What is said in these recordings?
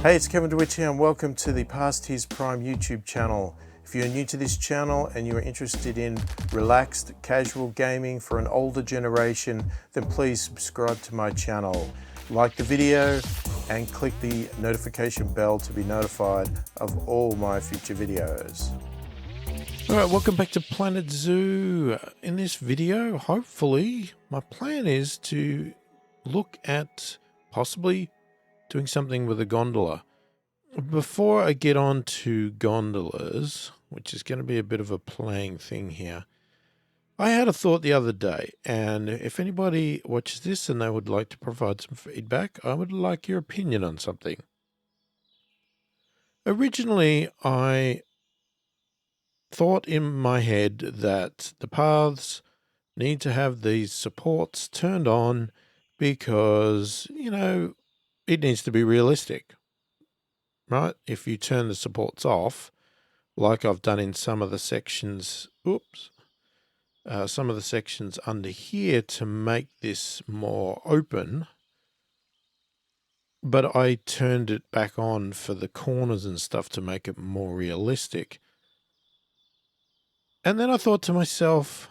Hey, it's Kevin DeWitt here and welcome to the pasthisprime YouTube channel. If you're new to this channel and you're interested in relaxed, casual gaming for an older generation, then please subscribe to my channel. Like the video and click the notification bell to be notified of all my future videos. Alright, welcome back to Planet Zoo. In this video, hopefully, my plan is to look at possibly doing something with a gondola. Before I get on to gondolas, which is going to be a bit of a playing thing here, I had a thought the other day, and if anybody watches this and they would like to provide some feedback, I would like your opinion on something. Originally, I thought in my head that the paths need to have these supports turned on because, you know, it needs to be realistic, right? If you turn the supports off, like I've done in some of the sections, some of the sections under here to make this more open, but I turned it back on for the corners and stuff to make it more realistic. And then I thought to myself,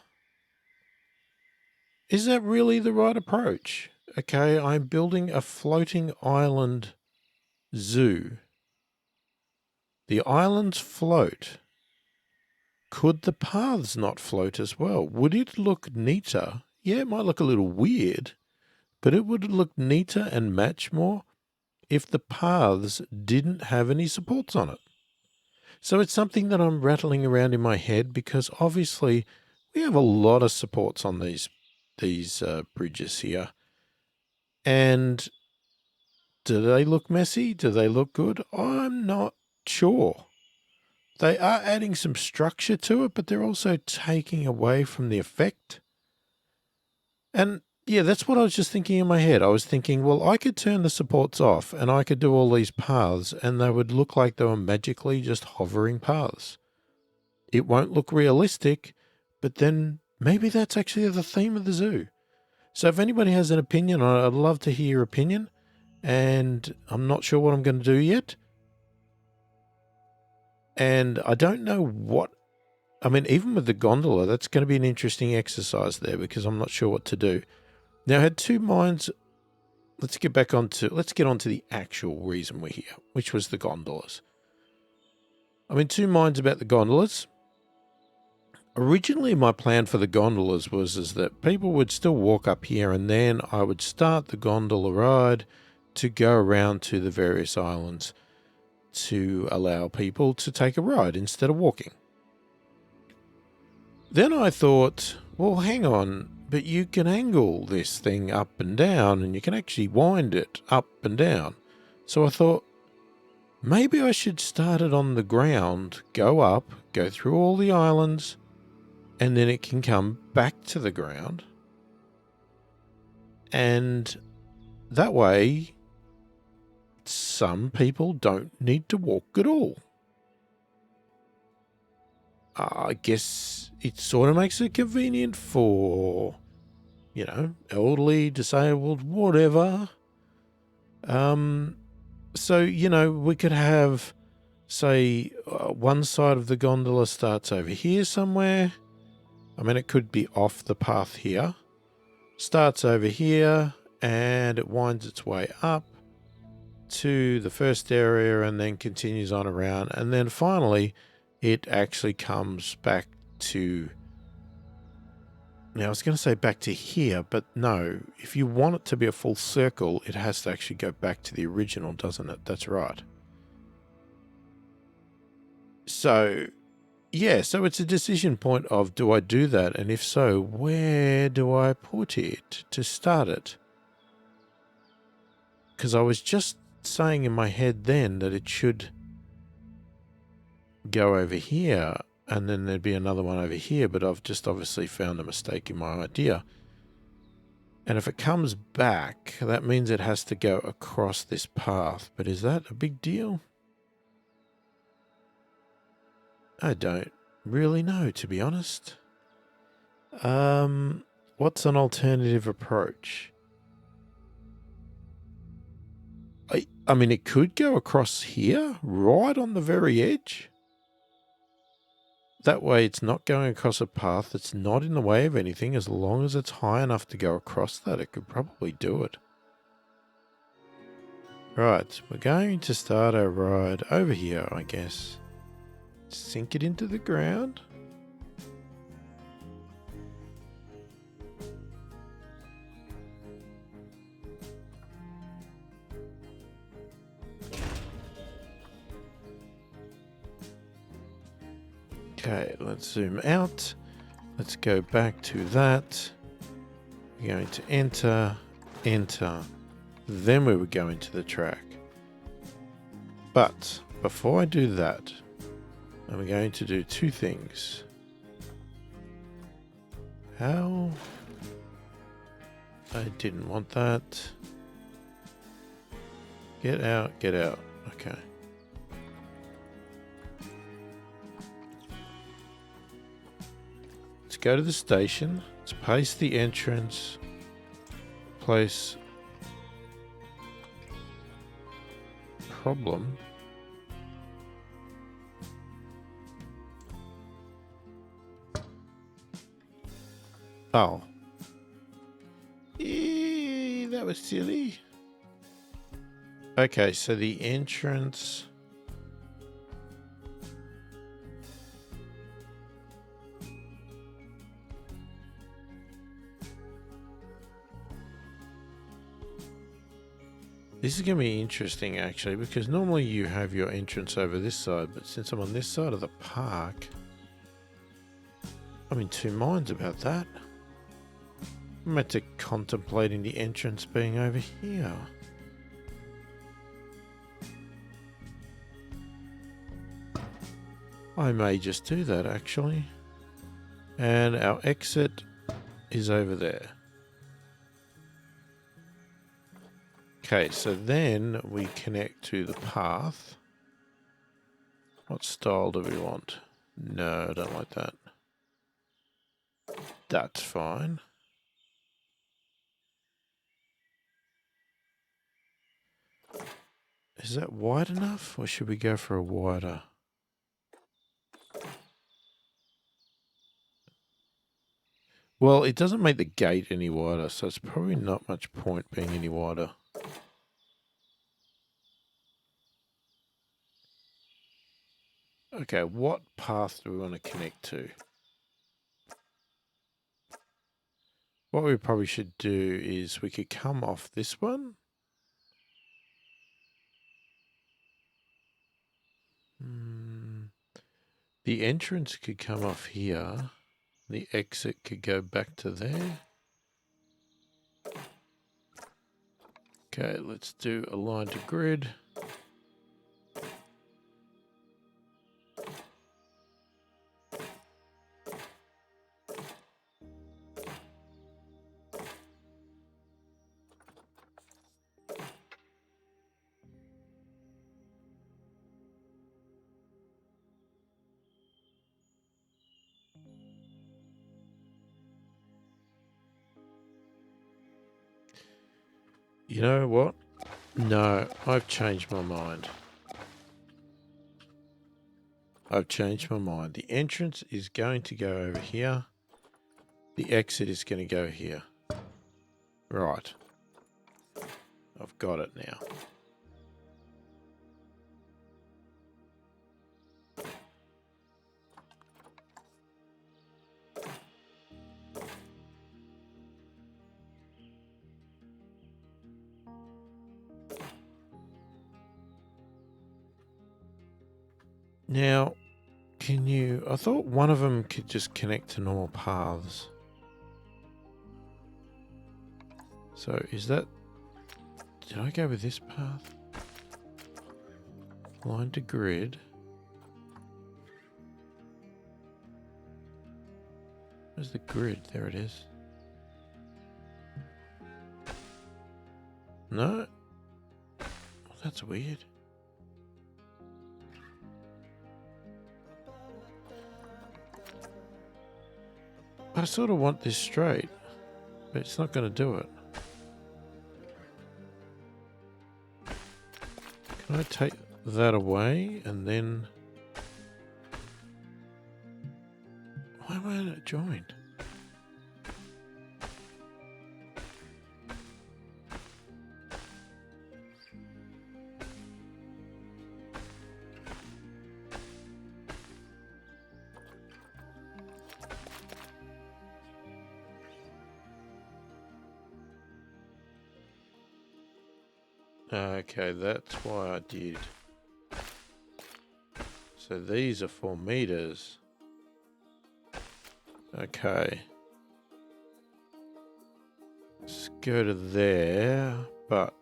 is that really the right approach? Okay, I'm building a floating island zoo. The islands float. Could the paths not float as well? Would it look neater? Yeah, it might look a little weird, but it would look neater and match more if the paths didn't have any supports on it. So it's something that I'm rattling around in my head because obviously we have a lot of supports on these bridges here. And do they look messy? Do they look good? I'm not sure. They are adding some structure to it, but they're also taking away from the effect. And yeah, that's what I was just thinking in my head. I was thinking, well, I could turn the supports off and I could do all these paths and they would look like they were magically just hovering paths. It won't look realistic, but then maybe that's actually the theme of the zoo. So if anybody has an opinion, I'd love to hear your opinion. And I'm not sure what I'm going to do yet. And I don't know what, I mean, even with the gondola, that's going to be an interesting exercise there because I'm not sure what to do. Now, I had two minds. Let's get onto the actual reason we're here, which was the gondolas. I'm in two minds about the gondolas. Originally, my plan for the gondolas was that people would still walk up here and then I would start the gondola ride to go around to the various islands to allow people to take a ride instead of walking. Then I thought, well, hang on, but you can angle this thing up and down and you can actually wind it up and down. So I thought, maybe I should start it on the ground, go up, go through all the islands, and then it can come back to the ground. And that way, some people don't need to walk at all. I guess it sort of makes it convenient for, you know, elderly, disabled, whatever. So, you know, we could have, say, one side of the gondola starts over here somewhere. I mean, it could be off the path here. Starts over here and it winds its way up to the first area and then continues on around. And then finally, it actually comes back to, now I was going to say back to here, but no, if you want it to be a full circle, it has to actually go back to the original, doesn't it? That's right. So, yeah, so it's a decision point of, do I do that? And if so, where do I put it to start it? Because I was just saying in my head then that it should go over here and then there'd be another one over here, but I've just obviously found a mistake in my idea. And if it comes back, that means it has to go across this path. But is that a big deal? I don't really know, to be honest. What's an alternative approach? I mean, it could go across here, right on the very edge. That way it's not going across a path that's not in the way of anything. As long as it's high enough to go across that, it could probably do it. Right, we're going to start our ride over here, I guess. Sink it into the ground. Okay, let's zoom out. Let's go back to that. We're going to enter, enter. Then we would go into the track. But before I do that, I'm going to do two things. How? I didn't want that. Get out, get out. Okay. Let's go to the station. Let's paste the entrance. Place problem. Oh. That was silly. Okay, so the entrance. This is going to be interesting, actually, because normally you have your entrance over this side, but since I'm on this side of the park, I'm in two minds about that. I'm meant to contemplating the entrance being over here. I may just do that, actually. And our exit is over there. Okay, so then we connect to the path. What style do we want? No, I don't like that. That's fine. Is that wide enough, or should we go for a wider? Well, it doesn't make the gate any wider, so it's probably not much point being any wider. Okay, what path do we want to connect to? What we probably should do is we could come off this one. The entrance could come off here. The exit could go back to there. Okay, let's do a line to grid. You know what? No, I've changed my mind. I've changed my mind. The entrance is going to go over here. The exit is going to go here. Right. I've got it now. Now, can you... I thought one of them could just connect to normal paths. So, is that... Did I go with this path? Line to grid. Where's the grid? There it is. No? Well, that's weird. I sort of want this straight, but it's not going to do it. Can I take that away and then... Why am I not joined? Okay, that's why I did. So these are 4 meters. Okay. Let's go to there, but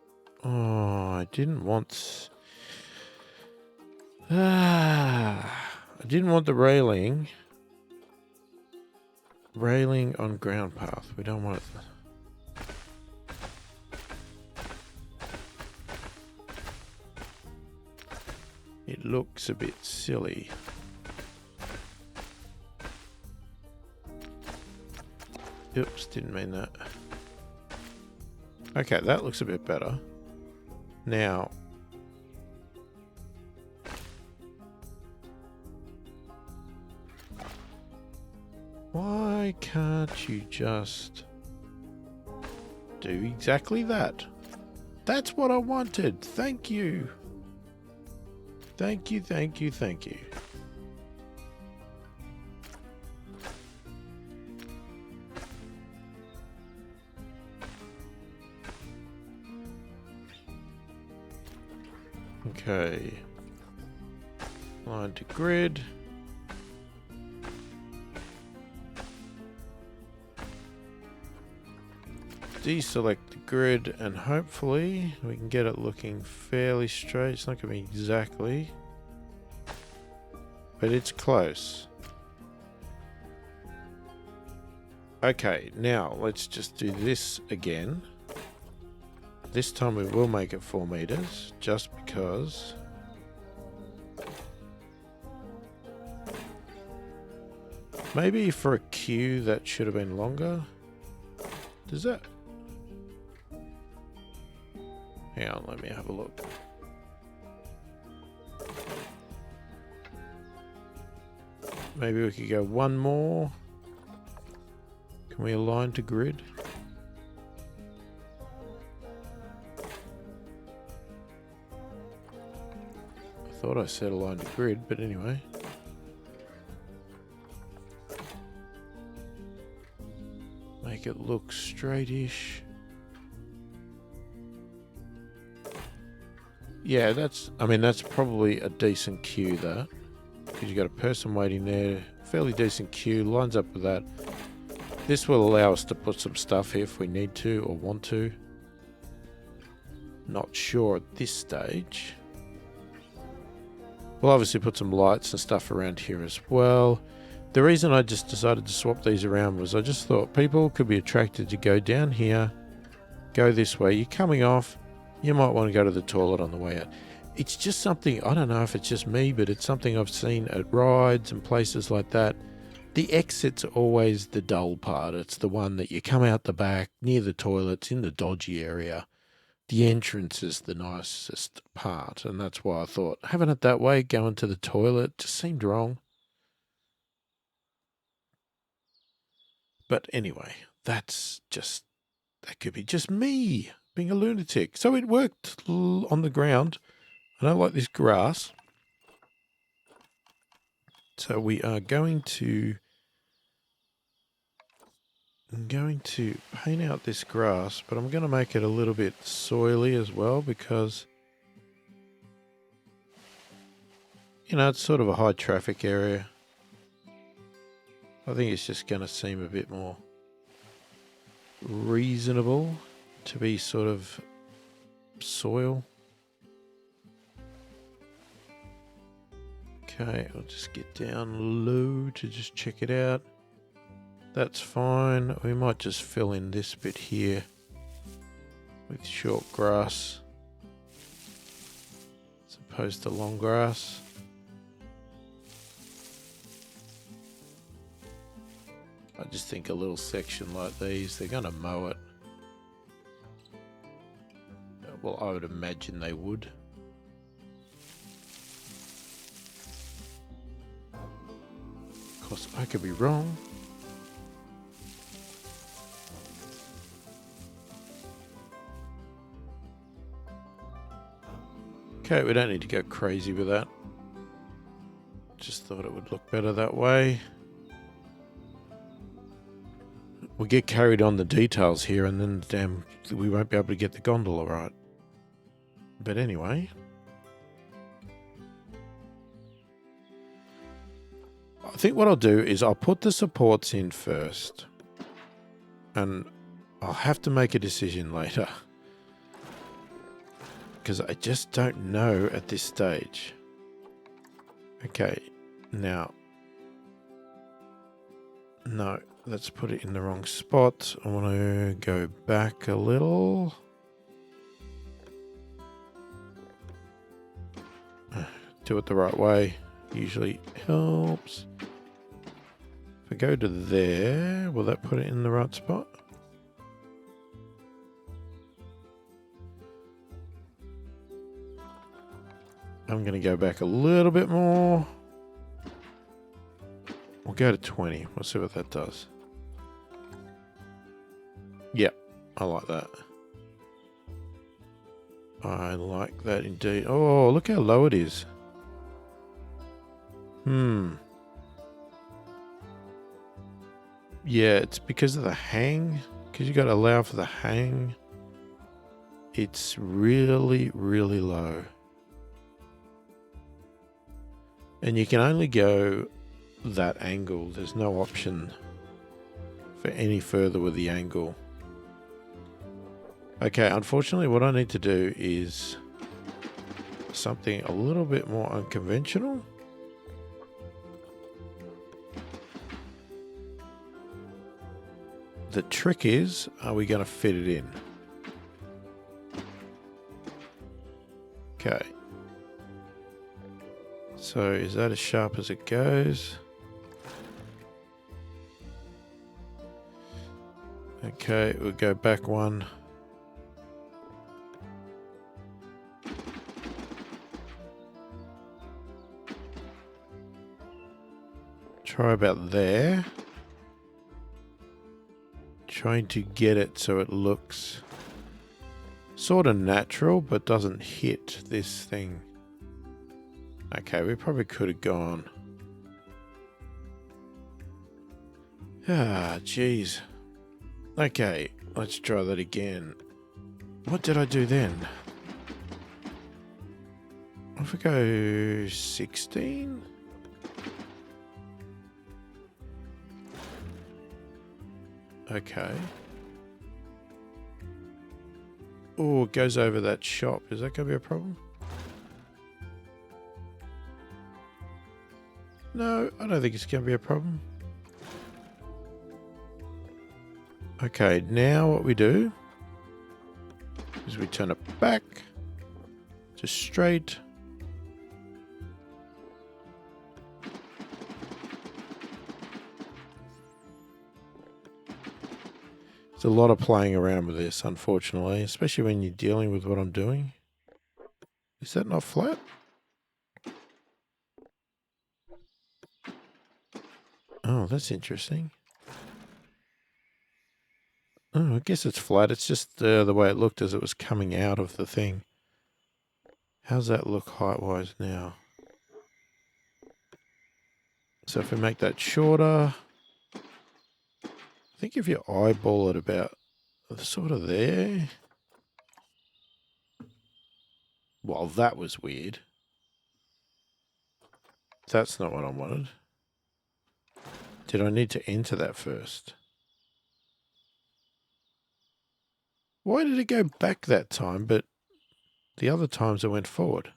I didn't want... I didn't want the railing on ground path. We don't want it... It looks a bit silly. Oops, didn't mean that. Okay, that looks a bit better. Now, why can't you just do exactly that? That's what I wanted. Thank you. Thank you, thank you, thank you. Okay. Line to grid. Deselect the grid and hopefully we can get it looking fairly straight. It's not going to be exactly, but it's close. Okay, now let's just do this again. This time we will make it 4 meters, just because. Maybe for a queue that should have been longer. Does that? Hang on, let me have a look. Maybe we could go one more. Can we align to grid? I thought I said align to grid, but anyway. Make it look straightish. Yeah, that's probably a decent queue, that. Because you got a person waiting there, fairly decent queue, lines up with that. This will allow us to put some stuff here if we need to or want to. Not sure at this stage. We'll obviously put some lights and stuff around here as well. The reason I just decided to swap these around was I just thought people could be attracted to go down here, go this way. You're coming off, you might want to go to the toilet on the way out. It's just something, I don't know if it's just me, but it's something I've seen at rides and places like that. The exit's always the dull part. It's the one that you come out the back, near the toilets, in the dodgy area. The entrance is the nicest part, and that's why I thought having it that way, going to the toilet, just seemed wrong. But anyway, that could be just me being a lunatic. So it worked on the ground. I don't like this grass. So we are going to paint out this grass, but I'm going to make it a little bit soily as well because, you know, it's sort of a high traffic area. I think it's just going to seem a bit more reasonable to be sort of soil. Okay, I'll just get down low to just check it out. That's fine. We might just fill in this bit here with short grass as opposed to long grass. I just think a little section like these, they're going to mow it. Well, I would imagine they would. course, I could be wrong. Okay, we don't need to go crazy with that. Just thought it would look better that way. We get carried on the details here and then damn, we won't be able to get the gondola right. But anyway. I think what I'll do is I'll put the supports in first. And I'll have to make a decision later. Because I just don't know at this stage. Okay, now. No, let's put it in the wrong spot. I want to go back a little. Do it the right way. Usually helps. If I go to there, will that put it in the right spot? I'm going to go back a little bit more. We'll go to 20. We'll see what that does. Yep, I like that. I like that indeed. Oh, look how low it is. Yeah, it's because of the hang. Because you got to allow for the hang. It's really, really low. And you can only go that angle. There's no option for any further with the angle. Okay, unfortunately what I need to do is something a little bit more unconventional. The trick is, are we going to fit it in? Okay. So is that as sharp as it goes? Okay, we'll go back one. Try about there. Trying to get it so it looks sort of natural, but doesn't hit this thing. Okay, we probably could have gone. Ah, jeez. Okay, let's try that again. What did I do then? If we go 16? Okay. Oh, it goes over that shop. Is that going to be a problem? No, I don't think it's going to be a problem. Okay, now what we do is we turn it back to straight. There's a lot of playing around with this, unfortunately, especially when you're dealing with what I'm doing. Is that not flat? Oh, that's interesting. Oh, I guess it's flat. It's just the way it looked as it was coming out of the thing. How's that look height-wise now? So if we make that shorter, I think if you eyeball it about sort of there. Well, that was weird. That's not what I wanted. Did I need to enter that first? Why did it go back that time, but the other times it went forward?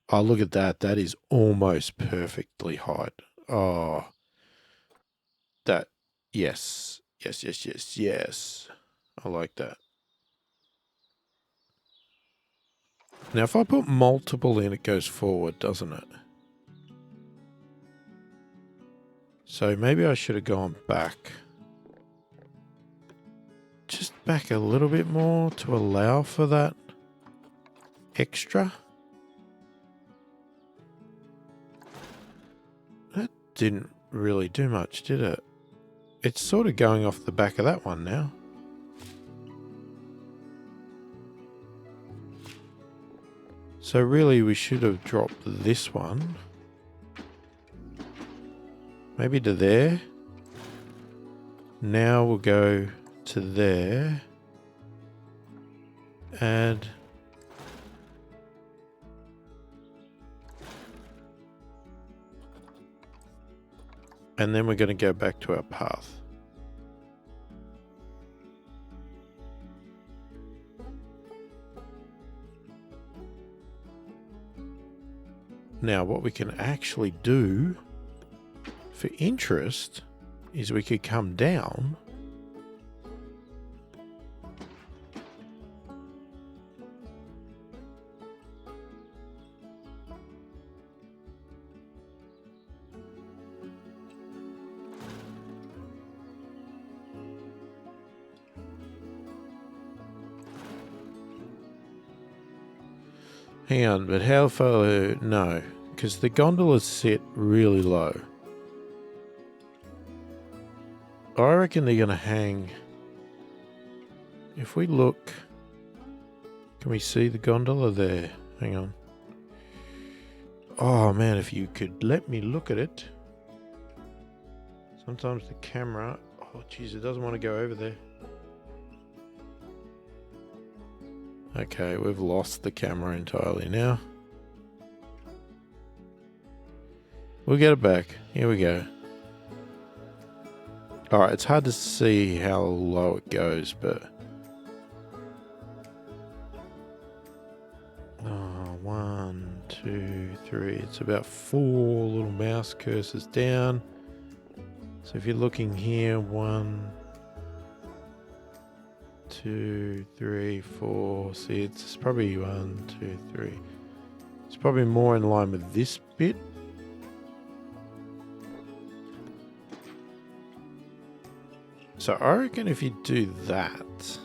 Oh, look at that. That is almost perfectly height. Oh, that. Yes. Yes, yes, yes, yes. I like that. Now, if I put multiple in, it goes forward, doesn't it? So maybe I should have gone back. Just back a little bit more to allow for that extra. didn't really do much, did it? It's sort of going off the back of that one now. So really we should have dropped this one. Maybe to there. Now we'll go to there. Add. And then we're going to go back to our path. Now what we can actually do for interest is we could come down hang on, but how far? No, because the gondolas sit really low. I reckon they're going to hang. If we look, can we see the gondola there? Hang on. Oh man, if you could let me look at it. Sometimes the camera, oh geez, it doesn't want to go over there. Okay, we've lost the camera entirely now. We'll get it back. Here we go. Alright, it's hard to see how low it goes, but... Oh, 1, 2, 3. It's about 4 little mouse cursors down. So if you're looking here, 1, 2, 3, 4. See, it's probably 1, 2, 3. It's probably more in line with this bit. So I reckon if you do that,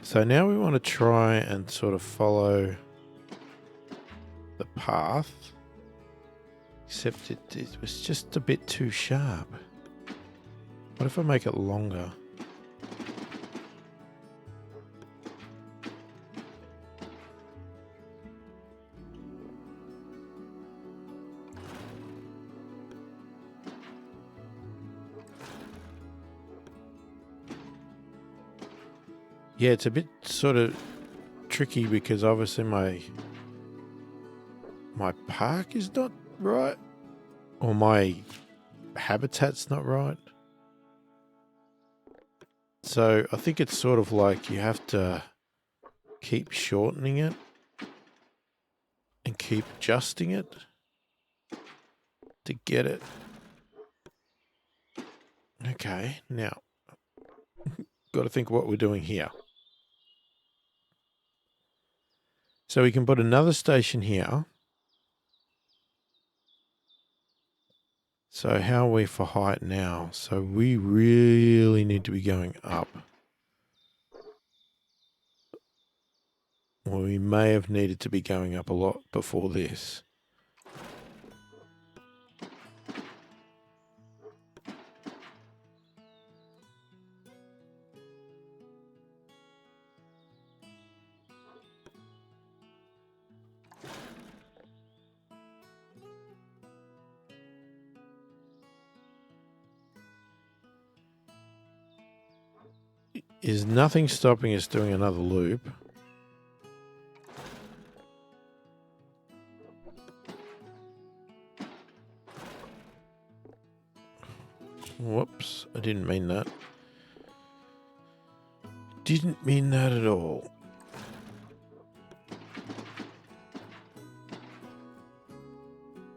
so now we want to try and sort of follow the path, except it was just a bit too sharp. What if I make it longer? Yeah, it's a bit sort of tricky because obviously my park is not right, or my habitat's not right. So I think it's sort of like you have to keep shortening it and keep adjusting it to get it. Okay, now got to think what we're doing here. So we can put another station here. So how are we for height now? So we really need to be going up. Well, we may have needed to be going up a lot before this. Is nothing stopping us doing another loop? Whoops, I didn't mean that. Didn't mean that at all.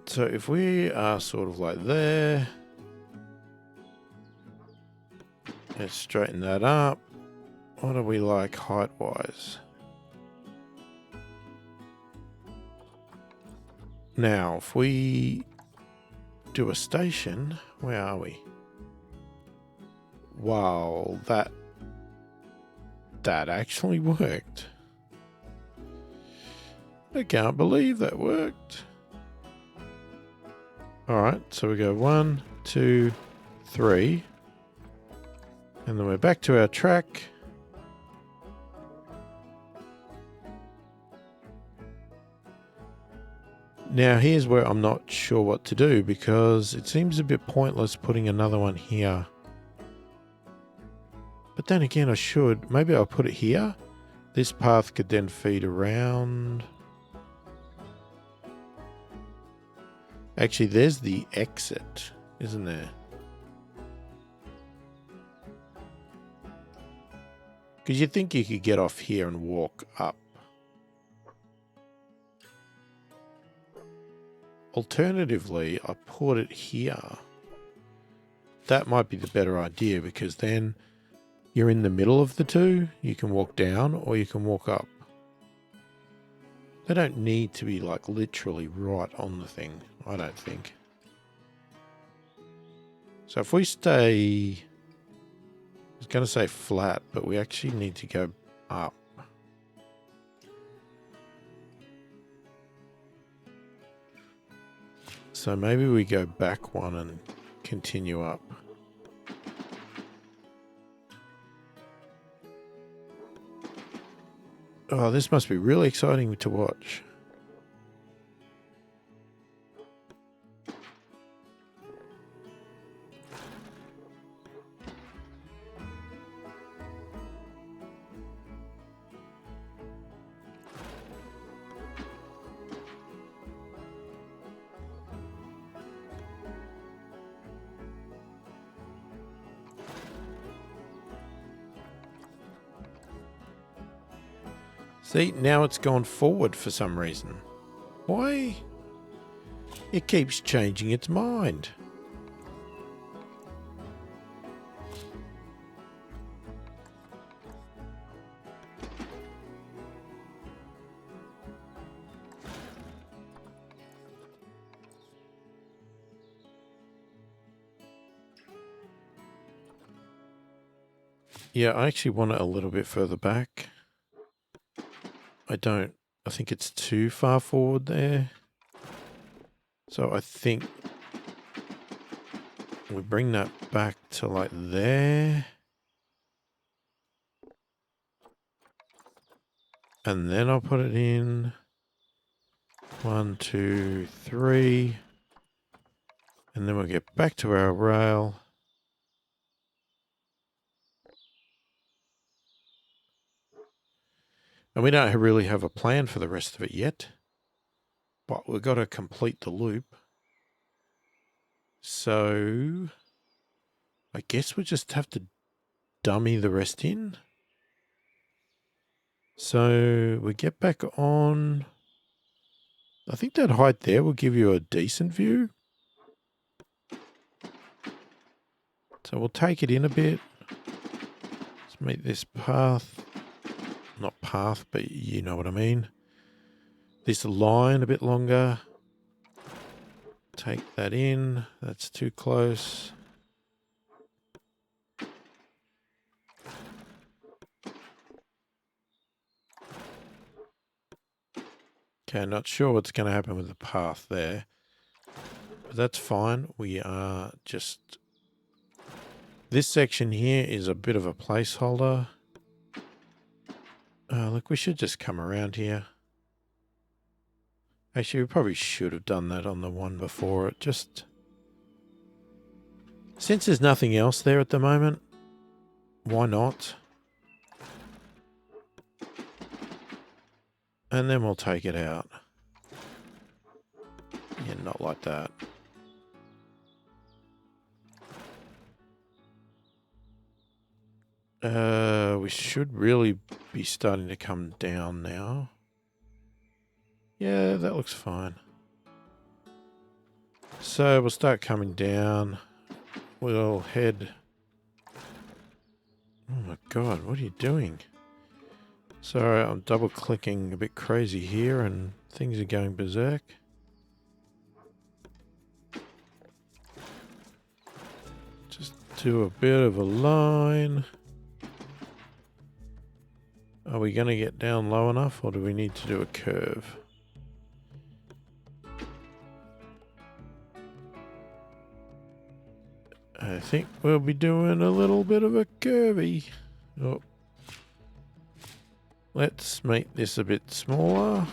So if we are sort of like there, let's straighten that up. What are we like height-wise? Now, if we do a station, where are we? Wow, that actually worked. I can't believe that worked. Alright, so we go 1, 2, 3. And then we're back to our track. Now here's where I'm not sure what to do, because it seems a bit pointless putting another one here. But then again, I should. Maybe I'll put it here. This path could then feed around. Actually, there's the exit, isn't there? Because you'd think you could get off here and walk up. Alternatively, I put it here. That might be the better idea, because then you're in the middle of the two. You can walk down or you can walk up. They don't need to be like literally right on the thing, I don't think. So if we stay, I was going to say flat, but we actually need to go up. So maybe we go back one and continue up. Oh, this must be really exciting to watch. See, now it's gone forward for some reason. Why? It keeps changing its mind. Yeah, I actually want it a little bit further back. I think it's too far forward there. So I think we bring that back to like there. And then I'll put it in 1, 2, 3. And then we'll get back to our rail. And we don't really have a plan for the rest of it yet. But we've got to complete the loop. So I guess we just have to dummy the rest in. So we get back on. I think that height there will give you a decent view. So we'll take it in a bit. Let's make this path. Not path, but you know what I mean. This line a bit longer. Take that in. That's too close. Okay, not sure what's going to happen with the path there. But that's fine. We are just... This section here is a bit of a placeholder. Look, we should just come around here. Actually, we probably should have done that on the one before it. Just... Since there's nothing else there at the moment, why not? And then we'll take it out. Yeah, not like that. We should really be starting to come down now. Yeah, that looks fine. So we'll start coming down. We'll head... Oh my god, what are you doing? Sorry, I'm double clicking a bit crazy here and things are going berserk. Just do a bit of a line. Are we going to get down low enough, or do we need to do a curve? I think we'll be doing a little bit of a curvy. Oh. Let's make this a bit smaller.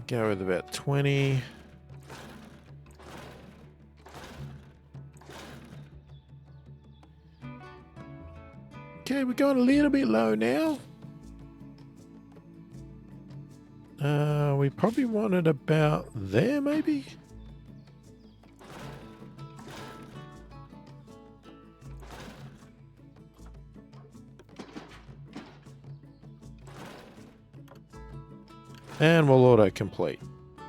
Go with about 20. Okay, we're going a little bit low now. We probably want it about there, maybe? And we'll auto-complete.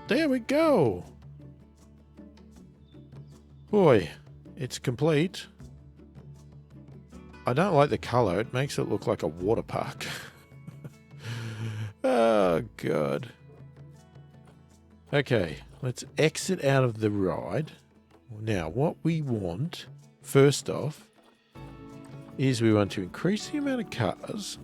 There we go. Boy, it's complete. I don't like the color. It makes it look like a water park. Oh, God. Okay, let's exit out of the ride. Now, what we want, first off, is we want to increase the amount of cars.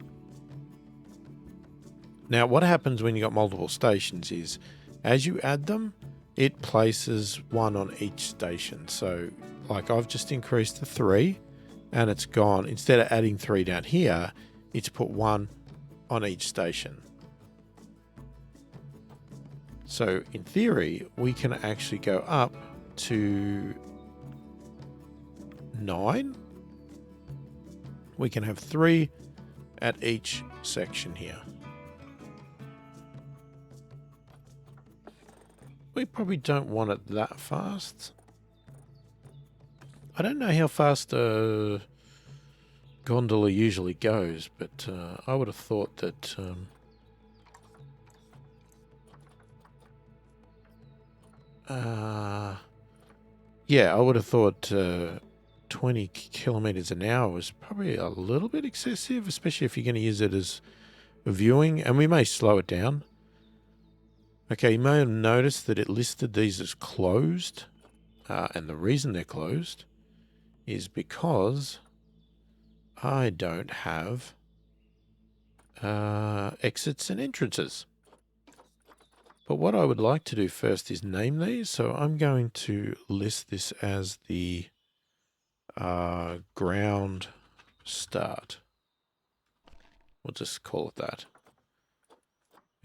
Now, what happens when you got multiple stations is, as you add them, it places one on each station. So, like I've just increased to 3, and it's gone. Instead of adding 3 down here, it's put 1 on each station. So, in theory, we can actually go up to 9. We can have 3 at each section here. We probably don't want it that fast. I don't know how fast a gondola usually goes, but I would have thought that... yeah, I would have thought 20 kilometers an hour was probably a little bit excessive, especially if you're going to use it as viewing, and we may slow it down. Okay, you may have noticed that it listed these as closed, and the reason they're closed is because I don't have exits and entrances. But what I would like to do first is name these, so I'm going to list this as the ground start. We'll just call it that.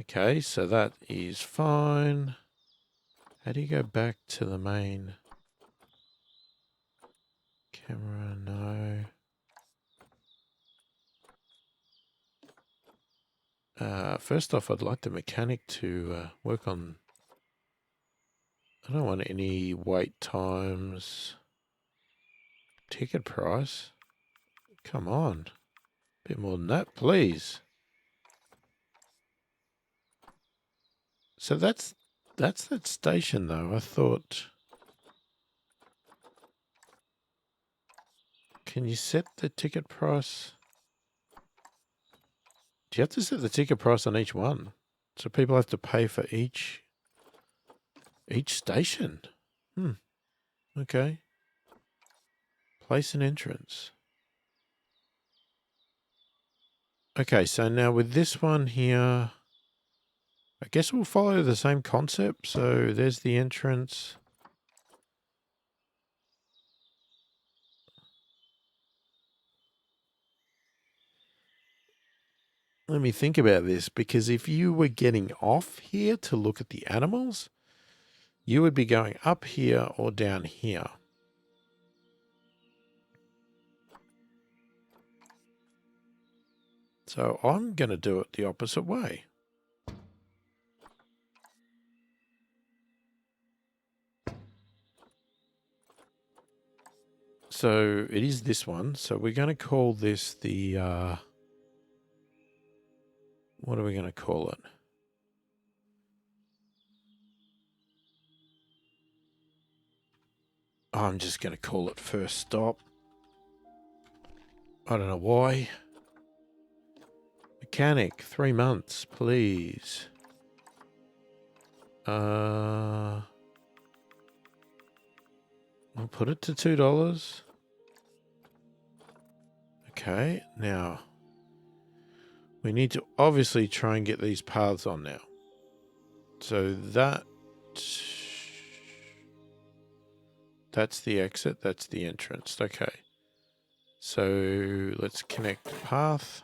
Okay, so that is fine. How do you go back to the main camera? No. First off, I'd like the mechanic to work on... I don't want any wait times. Ticket price. Come on. A bit more than that, please. So that's that station, though. I thought... Can you set the ticket price? Do you have to set the ticket price on each one? So people have to pay for each station? Okay. Place an entrance. Okay, so now with this one here, I guess we'll follow the same concept. So there's the entrance. Let me think about this, because if you were getting off here to look at the animals, you would be going up here or down here. So I'm going to do it the opposite way. So it is this one. So we're going to call this the, what are we going to call it? I'm just going to call it first stop. I don't know why. Mechanic, 3 months, please. We'll put it to $2. Okay, now we need to obviously try and get these paths on now. So that's the exit, that's the entrance. Okay. So let's connect the path.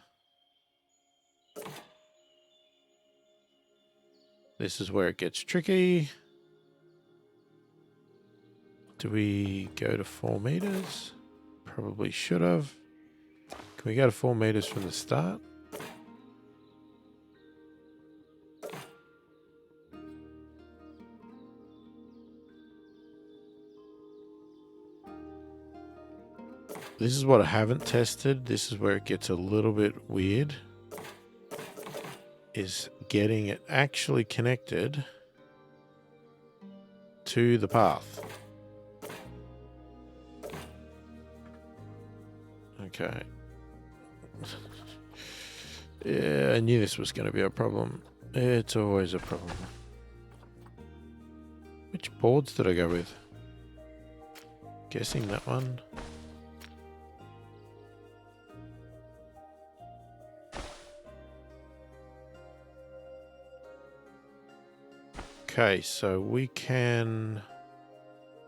This is where it gets tricky. Do we go to 4 meters? Probably should have. Can we go to 4 meters from the start? This is what I haven't tested. This is where it gets a little bit weird. Is getting it actually connected to the path. Okay. Yeah, I knew this was going to be a problem. It's always a problem. Which boards did I go with? Guessing that one. Okay, so we can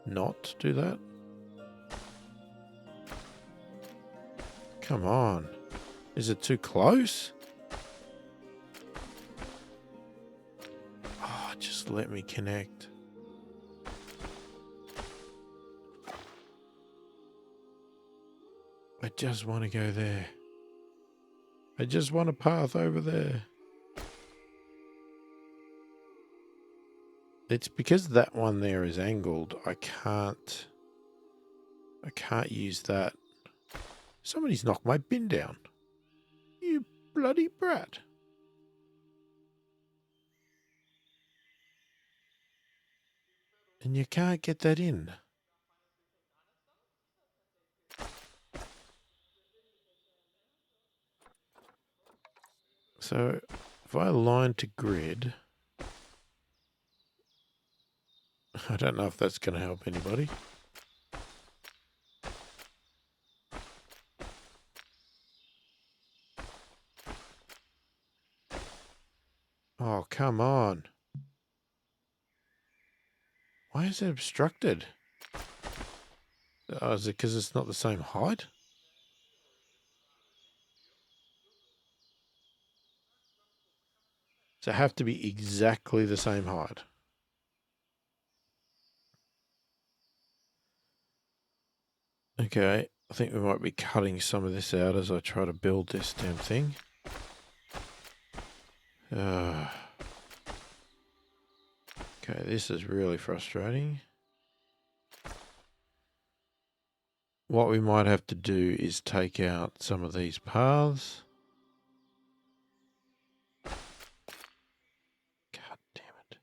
not do that. Come on. Is it too close? Oh, just let me connect. I just want to go there. I just want a path over there. It's because that one there is angled. I can't use that. Somebody's knocked my bin down. You bloody brat. And you can't get that in. So if I align to grid, I don't know if that's going to help anybody. Oh, come on. Why is it obstructed? Oh, is it because it's not the same height? Does it have to be exactly the same height? Okay, I think we might be cutting some of this out as I try to build this damn thing. Okay, this is really frustrating. What we might have to do is take out some of these paths. God damn it.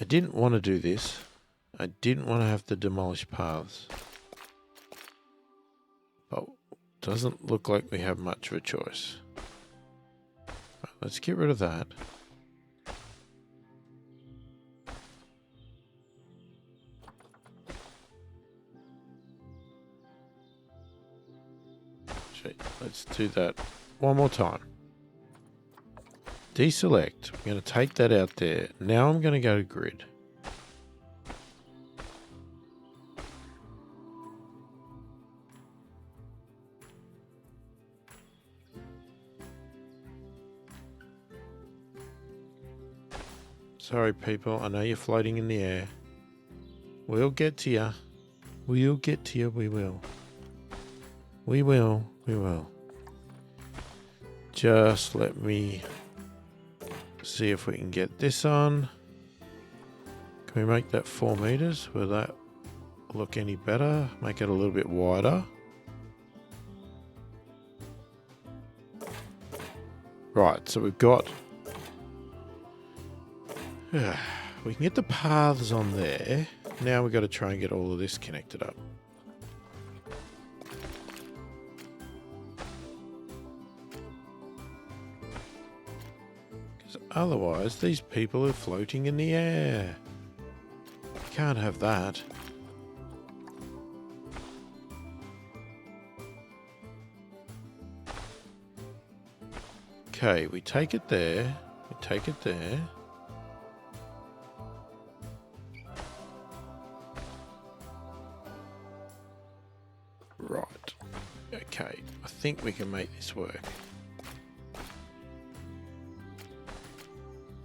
I didn't want to do this. I didn't want to have to demolish paths. But it doesn't look like we have much of a choice. Right, let's get rid of that. Let's do that one more time. Deselect. I'm going to take that out there. Now I'm going to go to grid. Sorry, people. I know you're floating in the air. We'll get to you. We'll get to you. We will. We will. We will. Just let me see if we can get this on. Can we make that 4 meters? Will that look any better? Make it a little bit wider. Right, so we've got... we can get the paths on there. Now we've got to try and get all of this connected up. Because otherwise, these people are floating in the air. You can't have that. Okay, we take it there. We take it there. Right. Okay, I think we can make this work.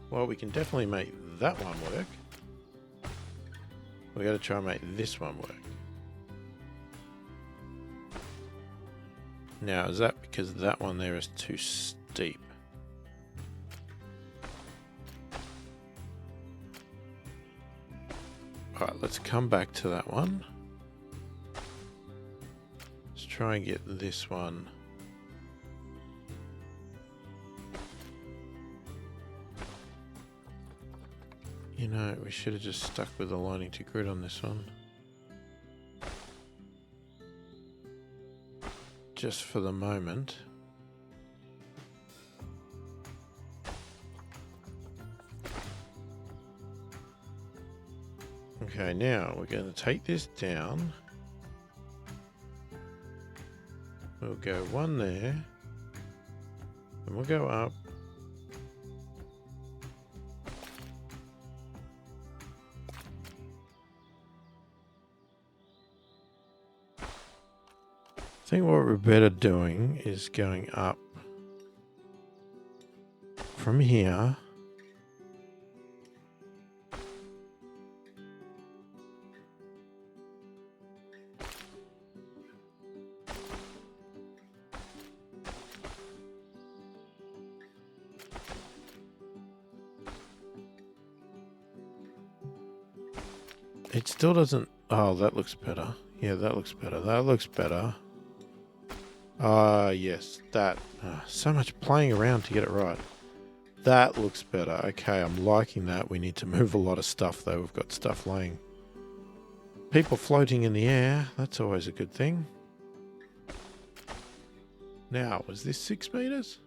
Well, we can definitely make that one work. We got to try and make this one work. Now, is that because that one there is too steep? Alright, let's come back to that one. Let's try and get this one. You know, we should have just stuck with aligning to grid on this one. Just for the moment. Okay, now we're going to take this down. We'll go one there. And we'll go up. I think what we're better doing is going up from here. It still doesn't... Oh, that looks better. Yeah, that looks better. That looks better. Yes, that. So much playing around to get it right. That looks better. Okay, I'm liking that. We need to move a lot of stuff, though. We've got stuff laying. People floating in the air. That's always a good thing. Now, was this 6 meters?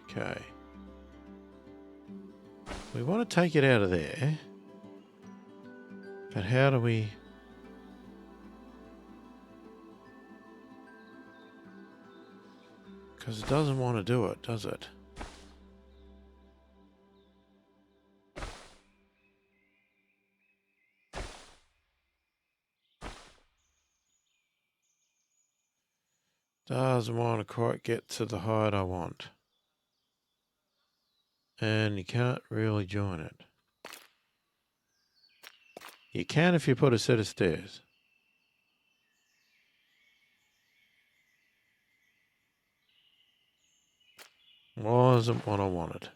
Okay. We want to take it out of there. But how do we... Because it doesn't want to do it, does it? Doesn't want to quite get to the height I want. And you can't really join it. You can if you put a set of stairs. Wasn't what I wanted.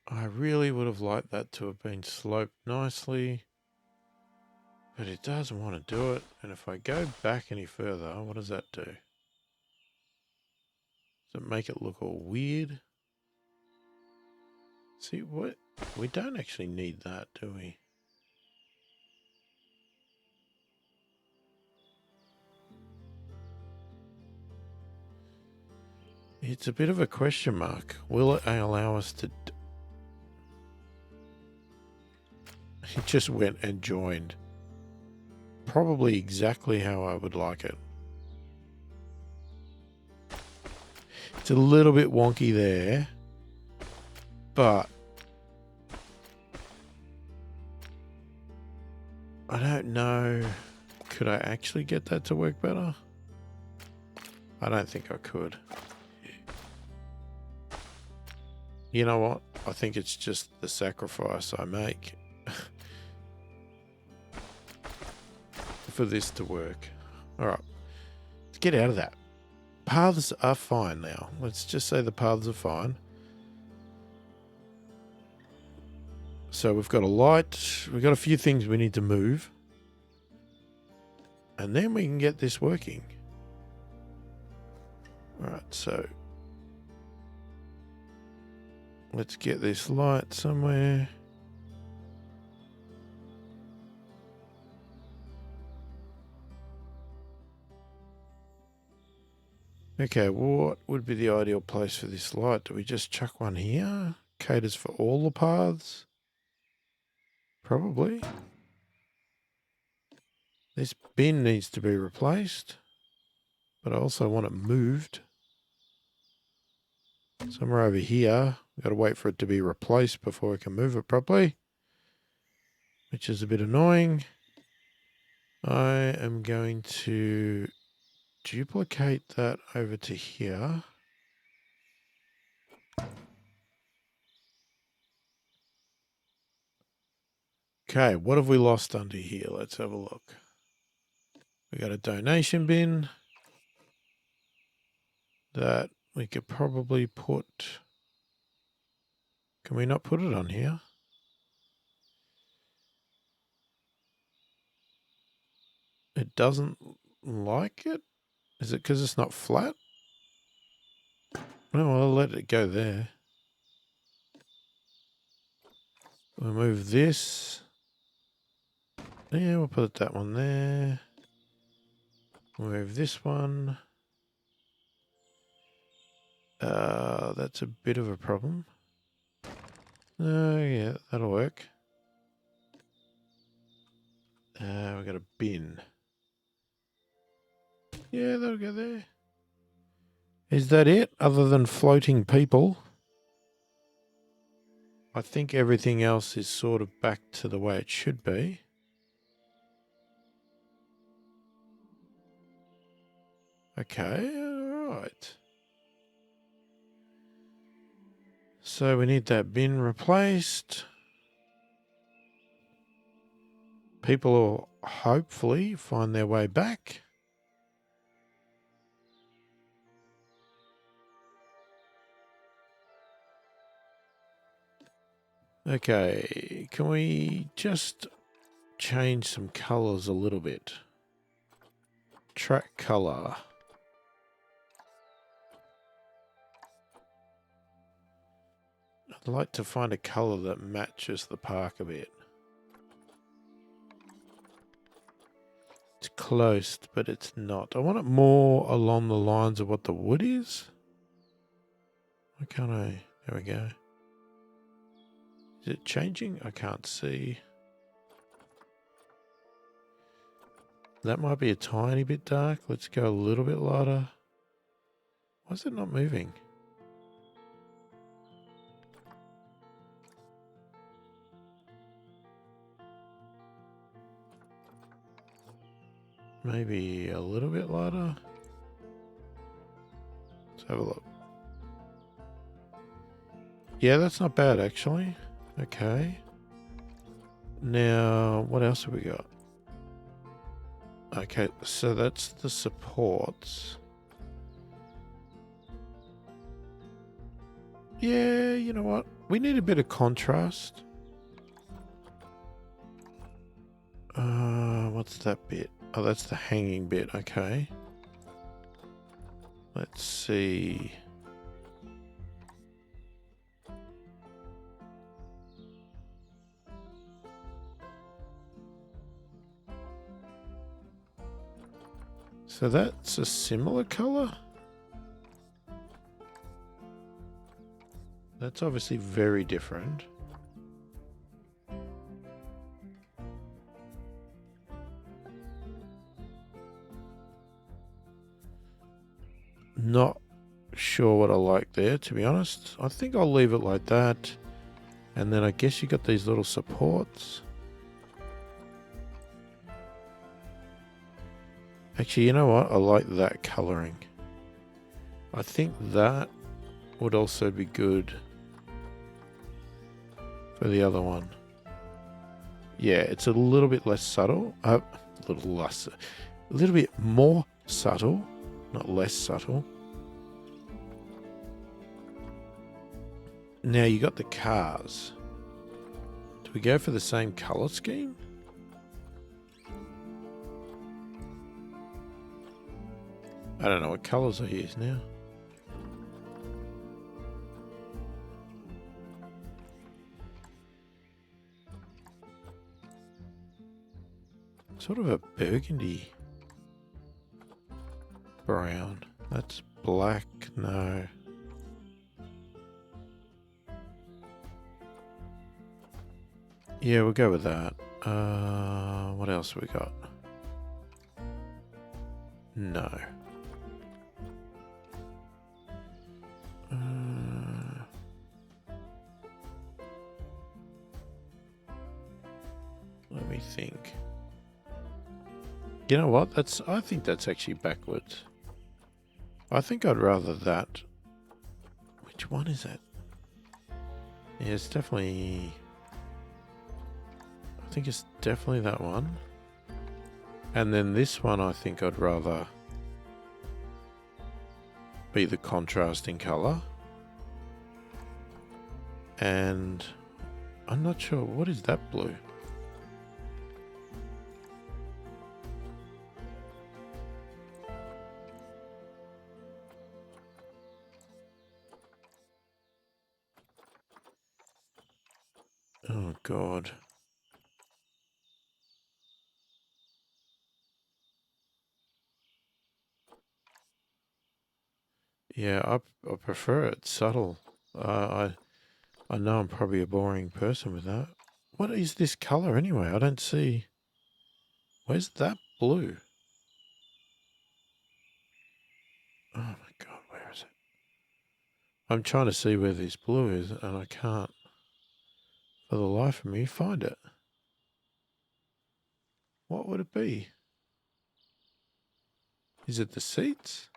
I really would have liked that to have been sloped nicely. But it doesn't want to do it. And if I go back any further, what does that do? Does it make it look all weird? See, what? We don't actually need that, do we? It's a bit of a question mark. Will it allow us to... It just went and joined. Probably exactly how I would like it. It's a little bit wonky there. But... I don't know. Could I actually get that to work better? I don't think I could. You know what? I think it's just the sacrifice I make for this to work. All right. Let's get out of that. Paths are fine now. Let's just say the paths are fine. So we've got a light. We've got a few things we need to move. And then we can get this working. All right, so... Let's get this light somewhere. Okay, what would be the ideal place for this light? Do we just chuck one here? Caters for all the paths? Probably. This bin needs to be replaced, but I also want it moved. Somewhere over here. We've got to wait for it to be replaced before we can move it properly, which is a bit annoying. I am going to duplicate that over to here. Okay, what have we lost under here? Let's have a look. We got a donation bin that we could probably put. Can we not put it on here? It doesn't like it? Is it because it's not flat? Well, I'll let it go there. We'll move this. Yeah, we'll put that one there. We'll move this one. That's a bit of a problem. Yeah, that'll work. We've got a bin. Yeah, that'll go there. Is that it? Other than floating people? I think everything else is sort of back to the way it should be. Okay, alright. So we need that bin replaced. People will hopefully find their way back. Okay, can we just change some colours a little bit? Track colour. I'd like to find a colour that matches the park a bit. It's close, but it's not. I want it more along the lines of what the wood is. Why can't I? There we go. Is it changing? I can't see. That might be a tiny bit dark. Let's go a little bit lighter. Why is it not moving? Maybe a little bit lighter. Let's have a look. Yeah, that's not bad actually. Okay. Now, what else have we got? Okay, so that's the supports. Yeah, you know what? We need a bit of contrast. What's that bit? Oh, that's the hanging bit. Okay. Let's see. So that's a similar color. That's obviously very different. Not sure what I like there, to be honest. I think I'll leave it like that. And then I guess you got these little supports. Actually, you know what? I like that colouring. I think that would also be good for the other one. Yeah, it's a little bit less subtle. A little bit more subtle, not less subtle. Now you got the cars. Do we go for the same colour scheme? I don't know what colours I use now. Sort of a burgundy brown. That's black, no. Yeah, we'll go with that. What else have we got? No. Let me think. You know what? I think that's actually backwards. I think I'd rather that. Which one is it? Yeah, it's definitely... I think it's definitely that one. And then this one I think I'd rather be the contrasting colour. And I'm not sure, what is that blue? Oh God. Yeah, I prefer it subtle. I know I'm probably a boring person with that. What is this colour anyway? I don't see. Where's that blue? Oh my God, where is it? I'm trying to see where this blue is and I can't for the life of me find it. What would it be? Is it the seats?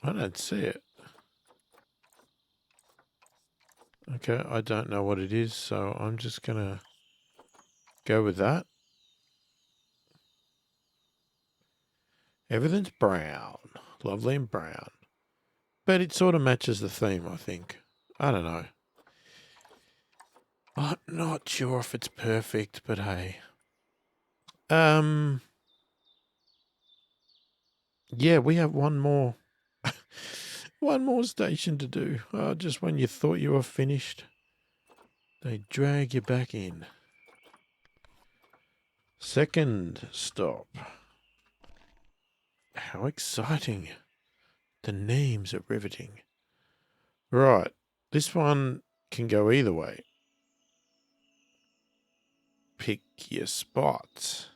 I don't see it. Okay, I don't know what it is, so I'm just gonna go with that. Everything's brown. Lovely and brown. But it sort of matches the theme, I think. I don't know. I'm not sure if it's perfect, but hey. Yeah, we have one more. One more station to do. Just when you thought you were finished, they drag you back in. Second stop. How exciting. The names are riveting. Right. This one can go either way. Pick your spot.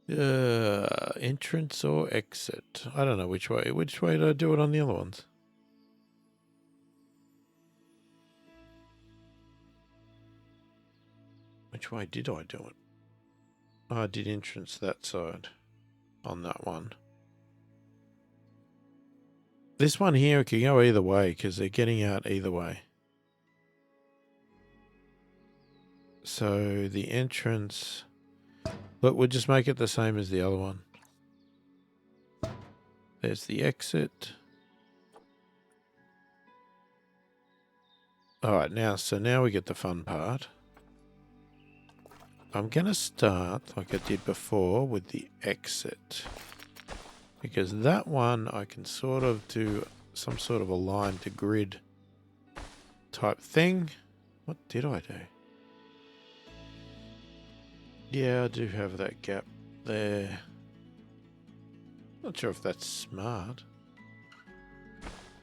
Entrance or exit? I don't know which way. Which way did I do it on the other ones? Which way did I do it? I did entrance that side on that one. This one here can go either way because they're getting out either way. So the entrance... Look, we'll just make it the same as the other one. There's the exit. Alright, now we get the fun part. I'm going to start, like I did before, with the exit. Because that one I can sort of do some sort of a line to grid type thing. What did I do? Yeah, I do have that gap there. Not sure if that's smart.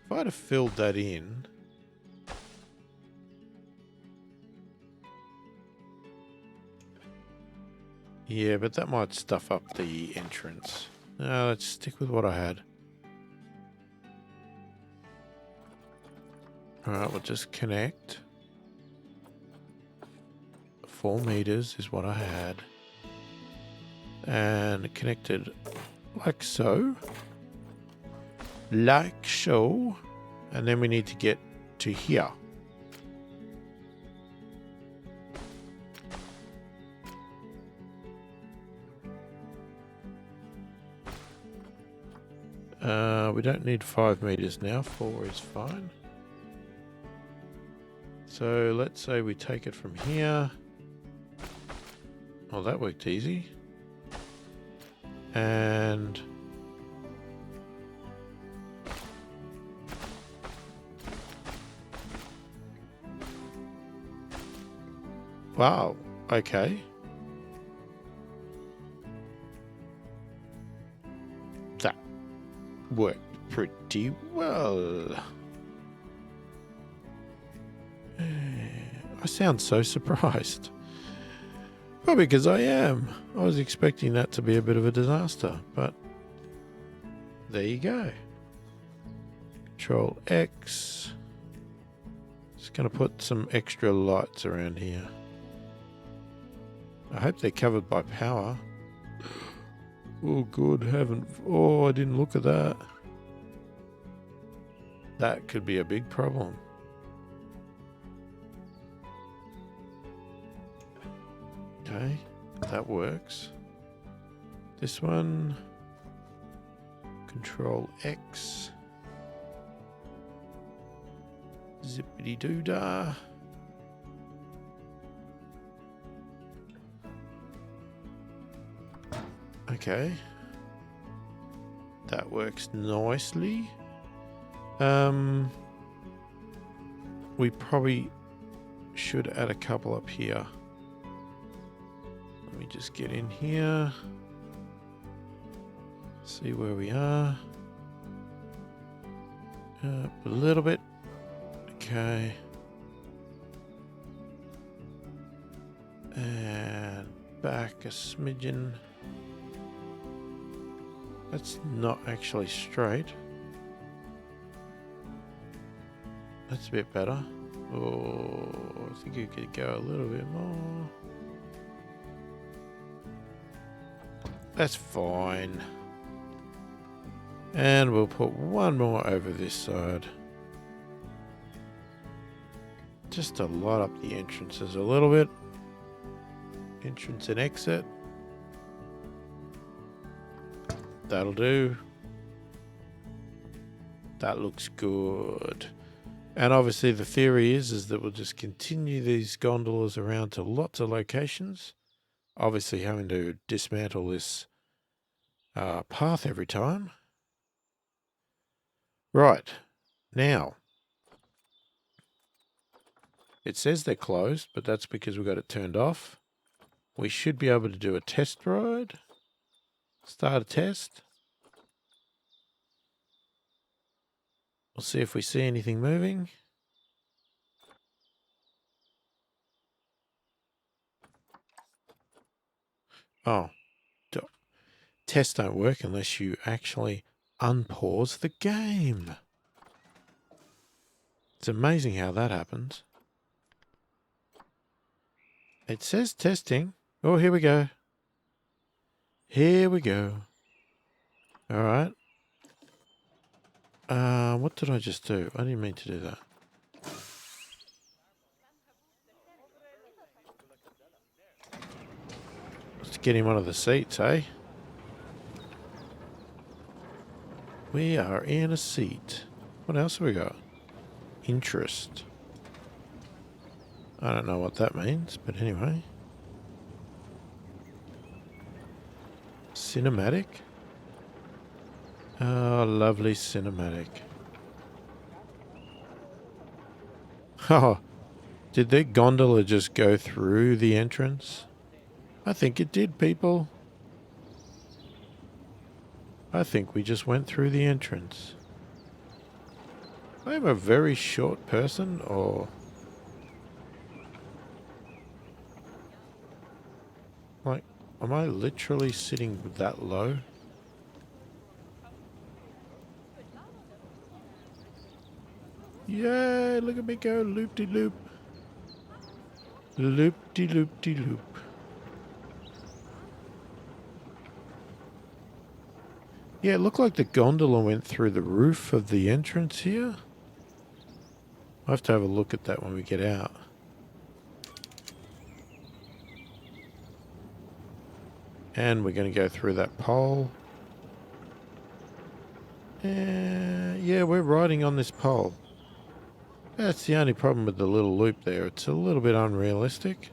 If I'd have filled that in... Yeah, but that might stuff up the entrance. No, let's stick with what I had. Alright, we'll just connect. 4 meters is what I had. And connected like so. Like so. And then we need to get to here. We don't need 5 meters now. 4 is fine. So let's say we take it from here. Oh, that worked easy. And Wow, okay. That worked pretty well. I sound so surprised. Probably because I am. I was expecting that to be a bit of a disaster, but there you go. Control X. Just going to put some extra lights around here. I hope they're covered by power. Oh, good heaven. Oh, I didn't look at that. That could be a big problem. Okay, that works. This one. Control X. Zippity doo dah. Okay. That works nicely. We probably should add a couple up here. Let me just get in here. See where we are. Up a little bit. Okay. And back a smidgen. That's not actually straight. That's a bit better. Oh, I think you could go a little bit more. That's fine. And we'll put one more over this side. Just to light up the entrances a little bit. Entrance and exit. That'll do. That looks good. And obviously the theory is that we'll just continue these gondolas around to lots of locations. Obviously having to dismantle this path every time. Right. Now, it says they're closed, but that's because we've got it turned off. We should be able to do a test ride. Start a test. We'll see if we see anything moving. Oh, tests don't work unless you actually unpause the game. It's amazing how that happens. It says testing. Oh, here we go. Here we go. All right. What did I just do? I didn't mean to do that. Let's get him one of the seats, eh? We are in a seat. What else have we got? Interest. I don't know what that means, but anyway. Cinematic. Oh, lovely cinematic. Oh, did the gondola just go through the entrance? I think it did, people. I think we just went through the entrance. I am a very short person, or... like, am I literally sitting that low? Yay, look at me go loop-de-loop. Loop-de-loop-de-loop. Yeah, it looked like the gondola went through the roof of the entrance here. I'll have to have a look at that when we get out. And we're going to go through that pole. Yeah, we're riding on this pole. That's the only problem with the little loop there. It's a little bit unrealistic.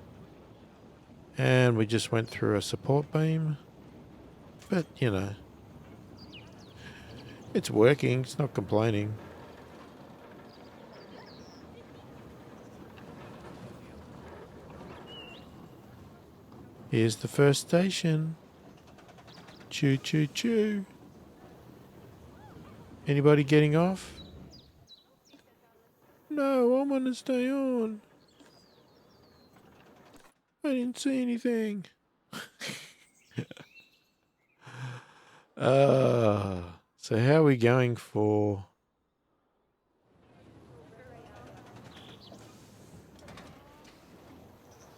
And we just went through a support beam. But, you know, it's working. It's not complaining. Here's the first station. Choo choo choo. Anybody getting off? No, I want to stay on. I didn't see anything. So how are we going for...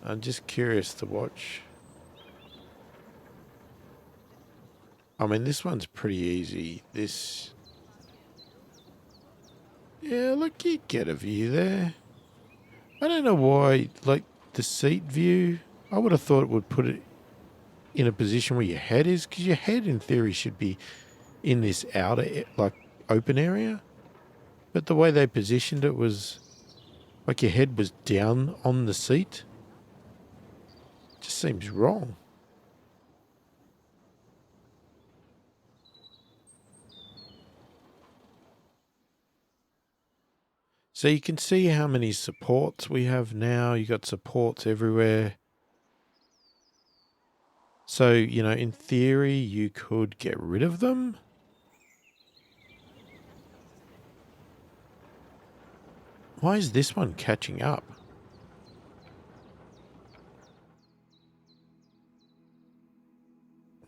I'm just curious to watch. I mean, this one's pretty easy. This... Yeah, look, you get a view there. I don't know why, like, the seat view, I would have thought it would put it in a position where your head is, because your head, in theory, should be in this outer, like, open area. But the way they positioned it was like your head was down on the seat. Just seems wrong. So you can see how many supports we have now. You got supports everywhere. So, you know, in theory, you could get rid of them. Why is this one catching up?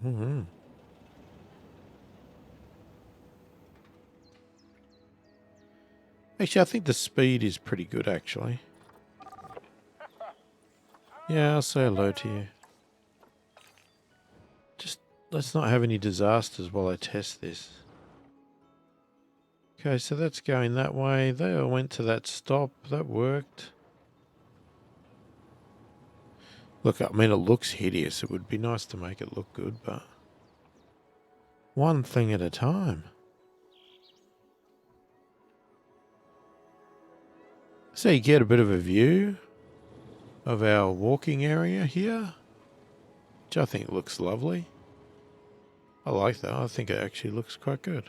Mm-hmm. Actually, I think the speed is pretty good, actually. Yeah, I'll say hello to you. Just let's not have any disasters while I test this. Okay, so that's going that way. They all went to that stop. That worked. Look, I mean, it looks hideous. It would be nice to make it look good, but... one thing at a time. So you get a bit of a view of our walking area here, which I think looks lovely. I like that. I think it actually looks quite good.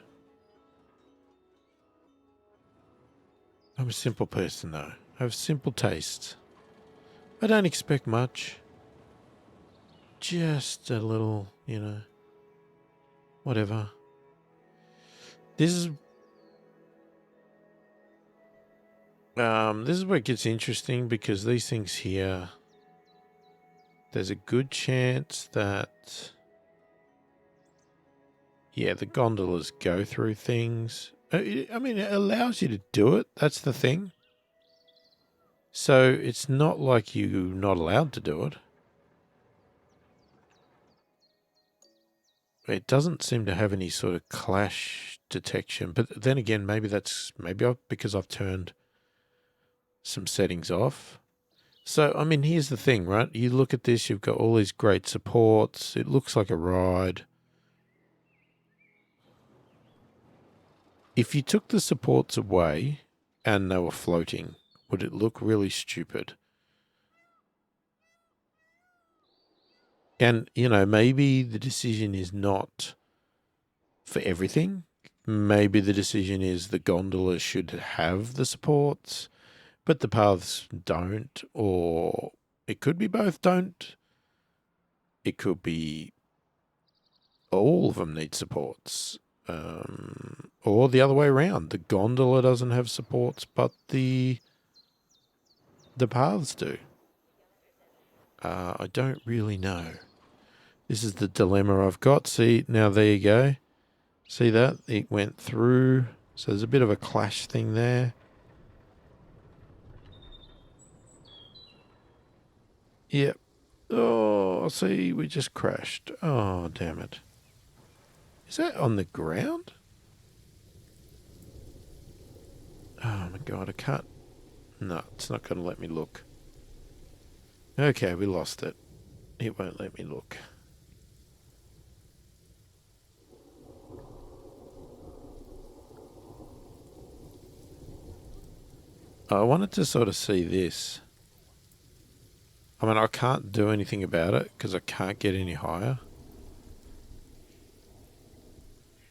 I'm a simple person though. I have simple tastes. I don't expect much. Just a little, you know, whatever. This is where it gets interesting, because these things here, there's a good chance that, yeah, the gondolas go through things. I mean, it allows you to do it. That's the thing. So it's not like you're not allowed to do it. It doesn't seem to have any sort of clash detection. But then again, maybe that's because I've turned some settings off. So, I mean, here's the thing, right? You look at this, you've got all these great supports. It looks like a ride. If you took the supports away and they were floating, would it look really stupid? And, you know, maybe the decision is not for everything. Maybe the decision is the gondola should have the supports, but the paths don't, or it could be both don't. It could be all of them need supports, or the other way around. The gondola doesn't have supports, but the paths do. I don't really know. This is the dilemma I've got. See, now there you go. See that? It went through. So there's a bit of a clash thing there. Yep. Oh, see, we just crashed. Oh, damn it. Is that on the ground? Oh my god, I can't. No, it's not going to let me look. Okay, we lost it. It won't let me look. I wanted to sort of see this. I mean, I can't do anything about it because I can't get any higher.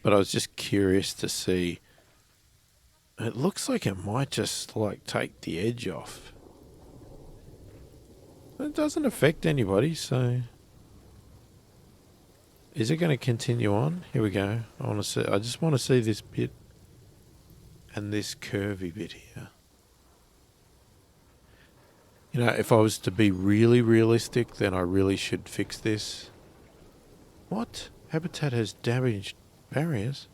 But I was just curious to see. It looks like it might just, like, take the edge off. It doesn't affect anybody, so... Is it going to continue on? Here we go. I just want to see this bit and this curvy bit here. You know, if I was to be really realistic, then I really should fix this. What? Habitat has damaged barriers?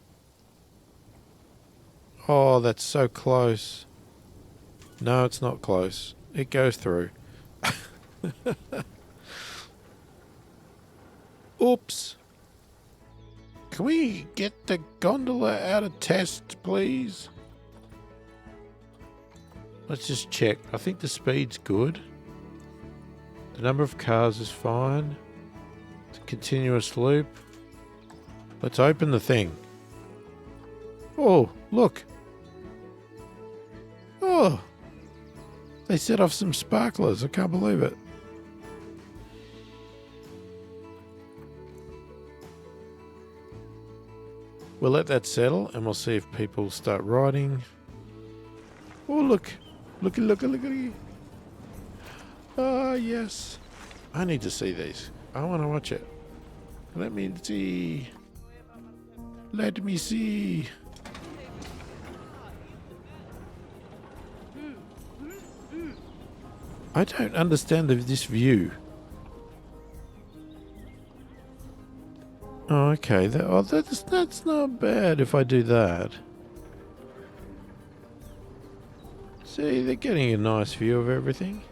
Oh, that's so close. No, it's not close. It goes through. Oops. Can we get the gondola out of test, please? Let's just check. I think the speed's good. The number of cars is fine. It's a continuous loop. Let's open the thing. Oh, look. Oh. They set off some sparklers. I can't believe it. We'll let that settle and we'll see if people start riding. Oh, look. Looky. Ah, yes. I need to see these. I want to watch it. Let me see. Let me see. I don't understand this view. Oh, okay. That's not bad if I do that. See, they're getting a nice view of everything.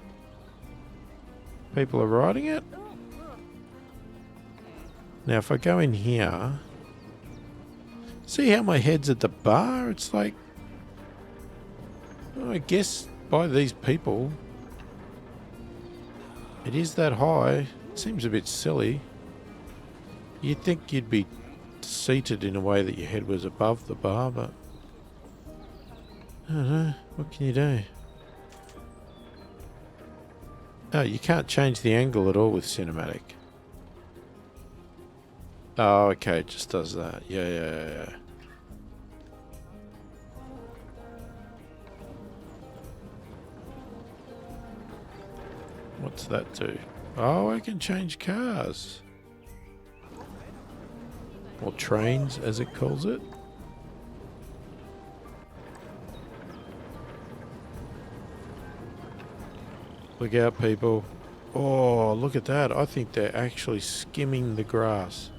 People are riding it. Now, if I go in here, see how my head's at the bar? It's like, I guess by these people, it is that high. It seems a bit silly. You'd think you'd be seated in a way that your head was above the bar, but I don't know. What can you do? Oh, you can't change the angle at all with cinematic. Oh, okay, it just does that. Yeah. What's that do? Oh, I can change cars. Or trains, as it calls it. Look out, people. Oh, look at that. I think they're actually skimming the grass.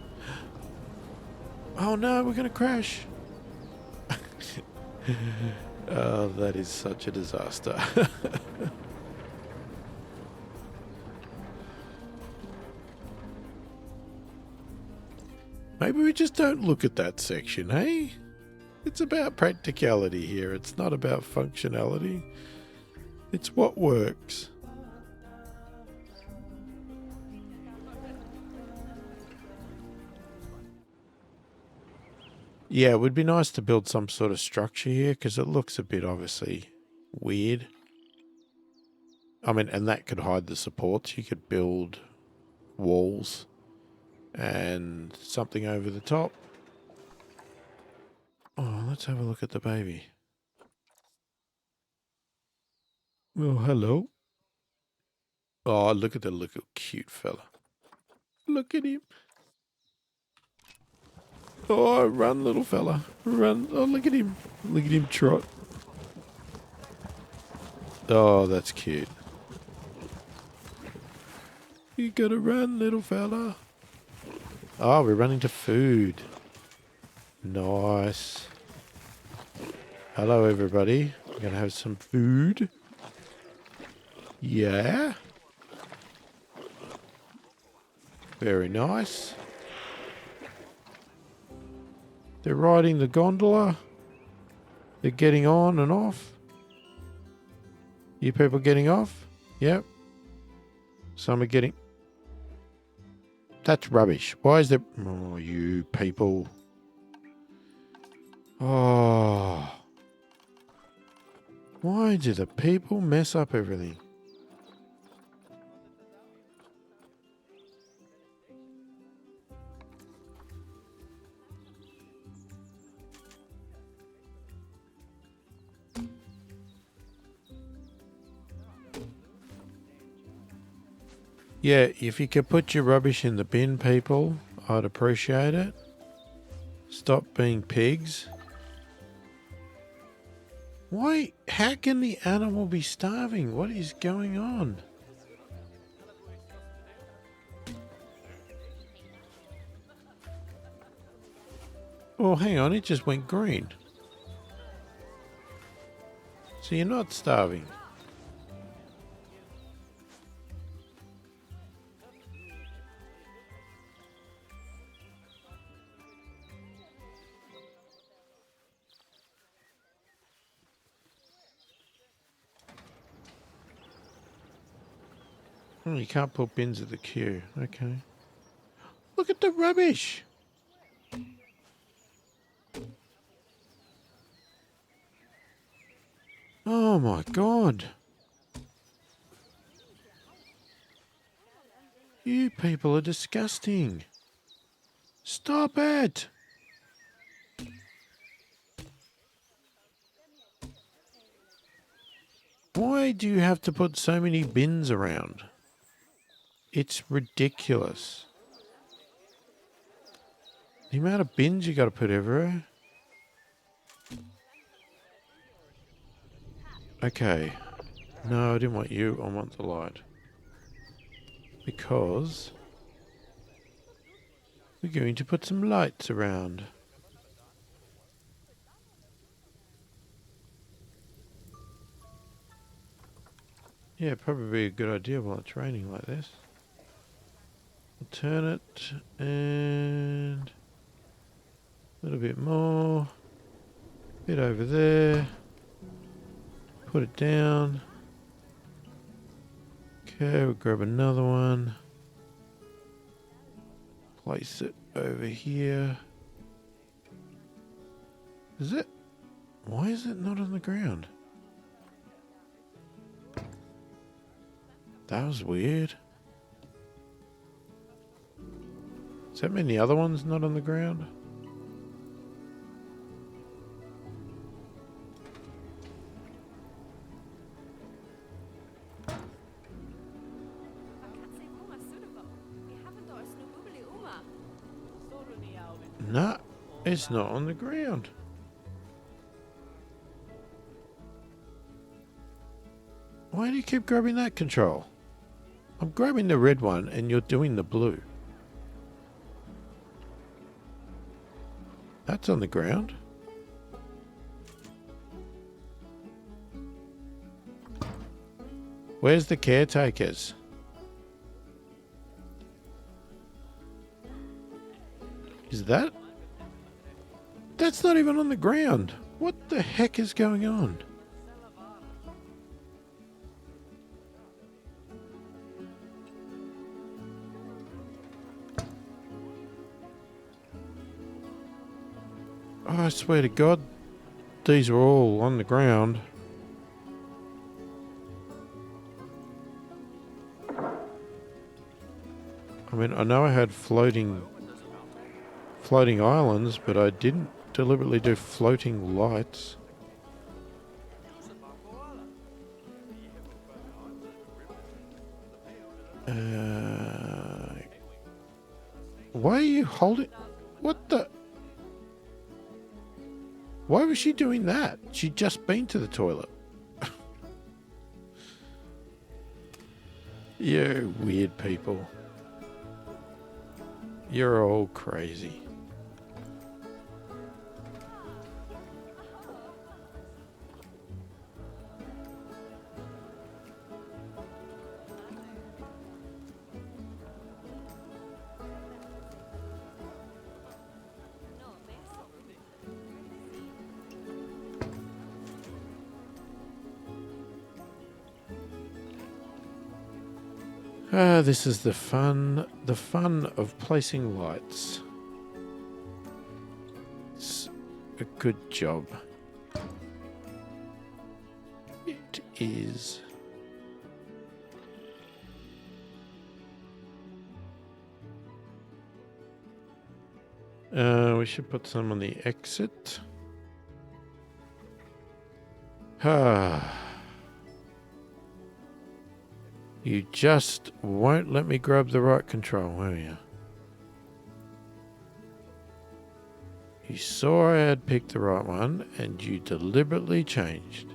Oh no, we're going to crash. Oh, that is such a disaster. Maybe we just don't look at that section, hey? It's about practicality here. It's not about functionality. It's what works. Yeah, it would be nice to build some sort of structure here because it looks a bit obviously weird. I mean, and that could hide the supports. You could build walls and something over the top. Oh, let's have a look at the baby. Oh, hello. Oh, look at the little cute fella. Look at him. Oh, run, little fella. Run. Oh, look at him. Look at him trot. Oh, that's cute. You gotta run, little fella. Oh, we're running to food. Nice. Hello, everybody. We're gonna have some food. Yeah. Very nice. They're riding the gondola. They're getting on and off. You people getting off? Yep. Some are getting... That's rubbish. Why is there... Oh, you people. Oh. Why do the people mess up everything? Yeah, if you could put your rubbish in the bin, people, I'd appreciate it. Stop being pigs. Why? How can the animal be starving? What is going on? Oh, hang on, it just went green. So you're not starving. Oh, you can't put bins at the queue. Okay. Look at the rubbish. Oh my God. You people are disgusting. Stop it. Why do you have to put so many bins around? It's ridiculous. The amount of bins you got to put everywhere. Okay. No, I didn't want you. I want the light. Because we're going to put some lights around. Yeah, probably be a good idea while it's raining like this. We'll turn it and a little bit more. Bit over there. Put it down. Okay, we'll grab another one. Place it over here. Is it? Why is it not on the ground? That was weird. Does that mean the other one's not on the ground? No, it's not on the ground. Why do you keep grabbing that control? I'm grabbing the red one and you're doing the blue. That's on the ground. Where's the caretakers? Is that? That's not even on the ground. What the heck is going on? Oh, I swear to God, these are all on the ground. I mean, I know I had floating islands, but I didn't deliberately do floating lights. Why are you holding? What the? Why was she doing that? She'd just been to the toilet. You weird people. You're all crazy. This is the fun of placing lights. It's a good job. It is. We should put some on the exit. You just won't let me grab the right control, will you? You saw I had picked the right one, and you deliberately changed.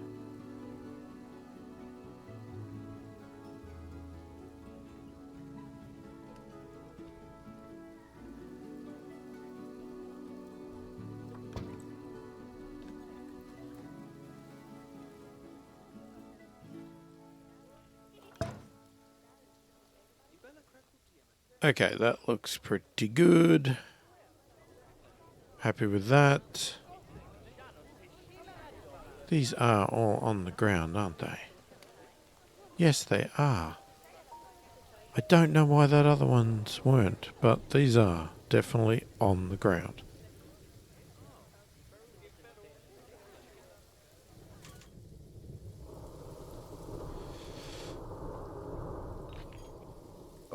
Okay, that looks pretty good. Happy with that. These are all on the ground, aren't they? Yes, they are. I don't know why that other ones weren't, but these are definitely on the ground.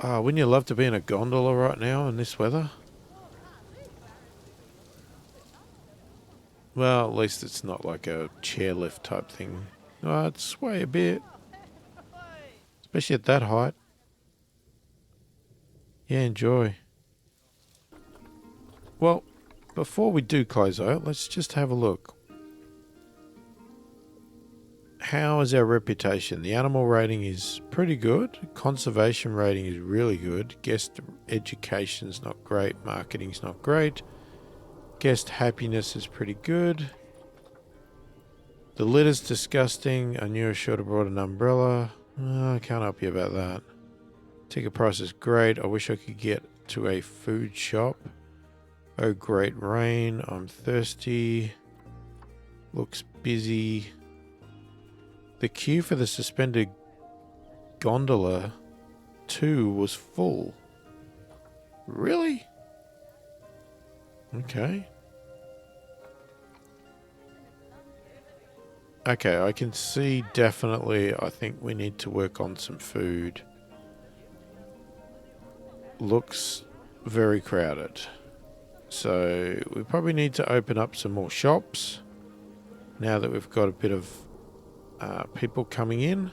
Wouldn't you love to be in a gondola right now in this weather? Well, at least it's not like a chairlift type thing. It'd sway a bit, especially at that height. Yeah, enjoy. Well, before we do close out, let's just have a look. How is our reputation? The animal rating is pretty good. Conservation rating is really good. Guest education's not great. Marketing's not great. Guest happiness is pretty good. The litter's disgusting. I knew I should have brought an umbrella. I can't help you about that. Ticket price is great. I wish I could get to a food shop. Oh, great rain. I'm thirsty. Looks busy. The queue for the suspended gondola 2 was full. Really? Okay. Okay, I can see definitely, I think we need to work on some food. Looks very crowded. So we probably need to open up some more shops now that we've got a bit of people coming in.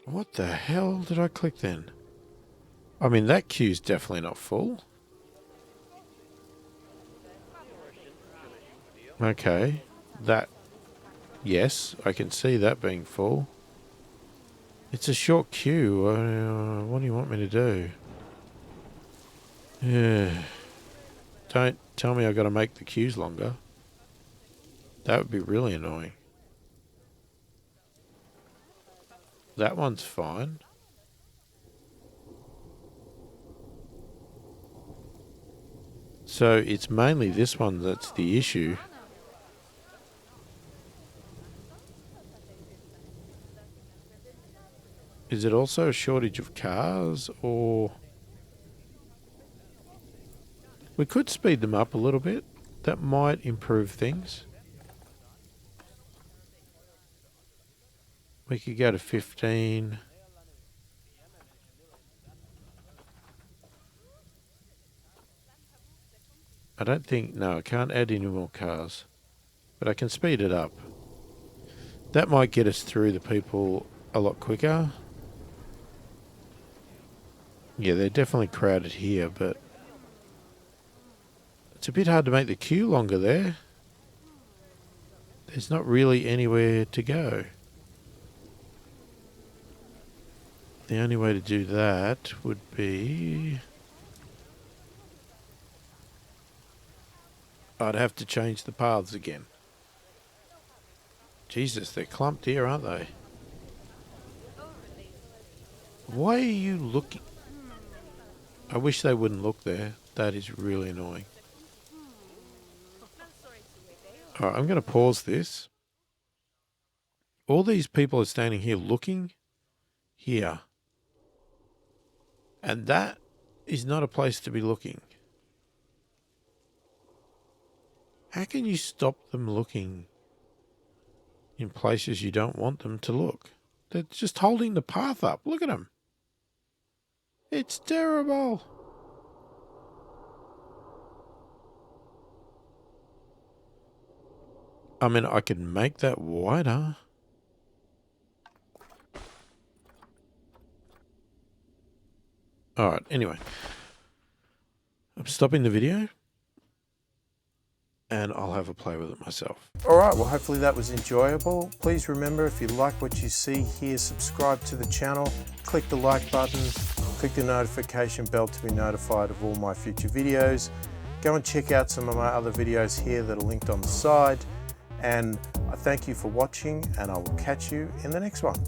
What the hell did I click then? I mean, that queue's definitely not full. Okay, that, yes, I can see that being full. It's a short queue. What do you want me to do? Yeah. Don't tell me I've got to make the queues longer. That would be really annoying. That one's fine. So it's mainly this one that's the issue. Is it also a shortage of cars, or... We could speed them up a little bit. That might improve things. We could go to 15. I don't think... No, I can't add any more cars. But I can speed it up. That might get us through the people a lot quicker. Yeah, they're definitely crowded here, but... It's a bit hard to make the queue longer there. There's not really anywhere to go. The only way to do that would be... I'd have to change the paths again. Jesus, they're clumped here, aren't they? Why are you looking? I wish they wouldn't look there. That is really annoying. Alright, I'm going to pause this. All these people are standing here looking here. And that is not a place to be looking. How can you stop them looking in places you don't want them to look? They're just holding the path up. Look at them. It's terrible. I mean, I can make that wider. Alright, anyway. I'm stopping the video and I'll have a play with it myself. All right, well, hopefully that was enjoyable. Please remember, if you like what you see here, subscribe to the channel, click the like button, click the notification bell to be notified of all my future videos. Go and check out some of my other videos here that are linked on the side. And I thank you for watching, and I will catch you in the next one.